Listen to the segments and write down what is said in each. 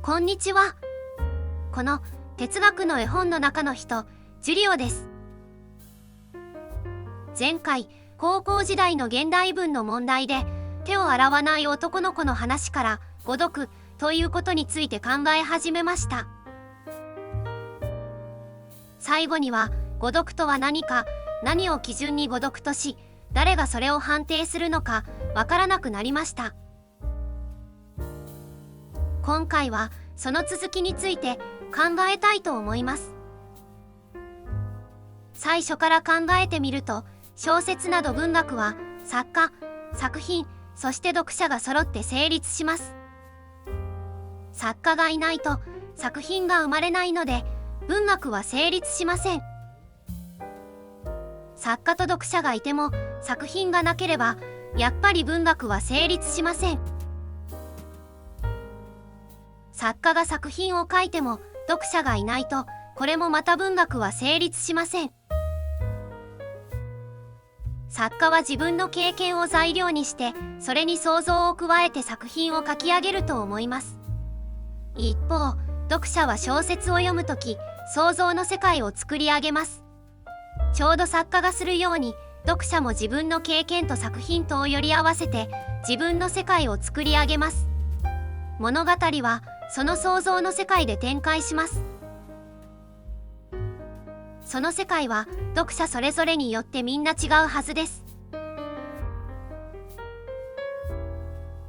こんにちは。この哲学の絵本の中の人、ジュリオです。前回、高校時代の現代文の問題で、手を洗わない男の子の話から誤読ということについて考え始めました。最後には、誤読とは何か、何を基準に誤読とし、誰がそれを判定するのかわからなくなりました。今回はその続きについて考えたいと思います。最初から考えてみると、小説など文学は作家、作品、そして読者が揃って成立します。作家がいないと作品が生まれないので、文学は成立しません。作家と読者がいても作品がなければ、やっぱり文学は成立しません。作家が作品を書いても読者がいないと、これもまた文学は成立しません。作家は自分の経験を材料にして、それに想像を加えて作品を書き上げると思います。一方、読者は小説を読むとき、想像の世界を作り上げます。ちょうど作家がするように、読者も自分の経験と作品とをより合わせて、自分の世界を作り上げます。物語は、その想像の世界で展開します。その世界は読者それぞれによってみんな違うはずです。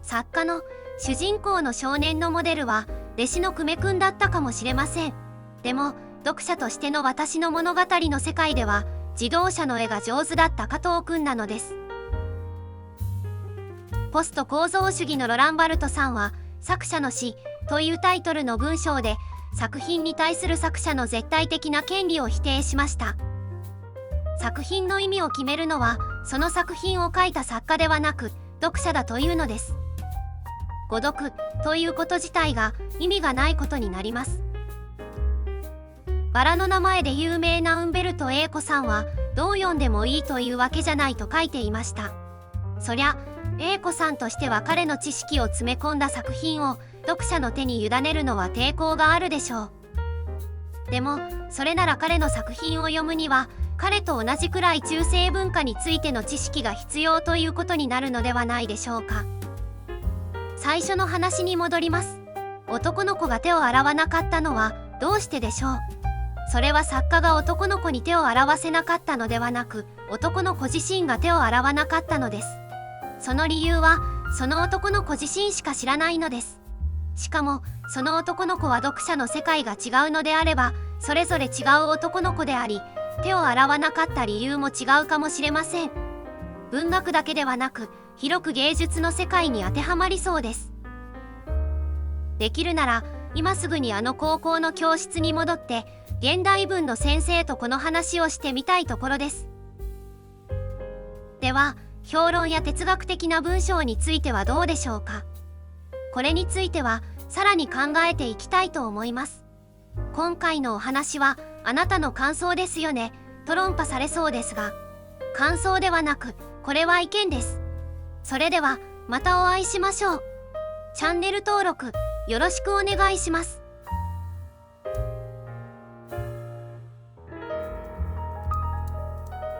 作家の主人公の少年のモデルは弟子の久米くんだったかもしれません。でも読者としての私の物語の世界では自動車の絵が上手だった加藤くんなのです。ポスト構造主義のロランバルトさんは作者の死というタイトルの文章で作品に対する作者の絶対的な権利を否定しました。作品の意味を決めるのはその作品を書いた作家ではなく読者だというのです。誤読ということ自体が意味がないことになります。バラの名前で有名なウンベルト・エーコさんはどう読んでもいいというわけじゃないと書いていました。そりゃエーコさんとしては彼の知識を詰め込んだ作品を読者の手に委ねるのは抵抗があるでしょう。でもそれなら彼の作品を読むには彼と同じくらい中世文化についての知識が必要ということになるのではないでしょうか。最初の話に戻ります。男の子が手を洗わなかったのはどうしてでしょう。それは作家が男の子に手を洗わせなかったのではなく、男の子自身が手を洗わなかったのです。その理由はその男の子自身しか知らないのです。しかもその男の子は読者の世界が違うのであれば、それぞれ違う男の子であり、手を洗わなかった理由も違うかもしれません。文学だけではなく広く芸術の世界に当てはまりそうです。できるなら今すぐにあの高校の教室に戻って現代文の先生とこの話をしてみたいところです。では評論や哲学的な文章についてはどうでしょうか。これについてはさらに考えていきたいと思います。今回のお話はあなたの感想ですよねと論破されそうですが、感想ではなくこれは意見です。それではまたお会いしましょう。チャンネル登録よろしくお願いします。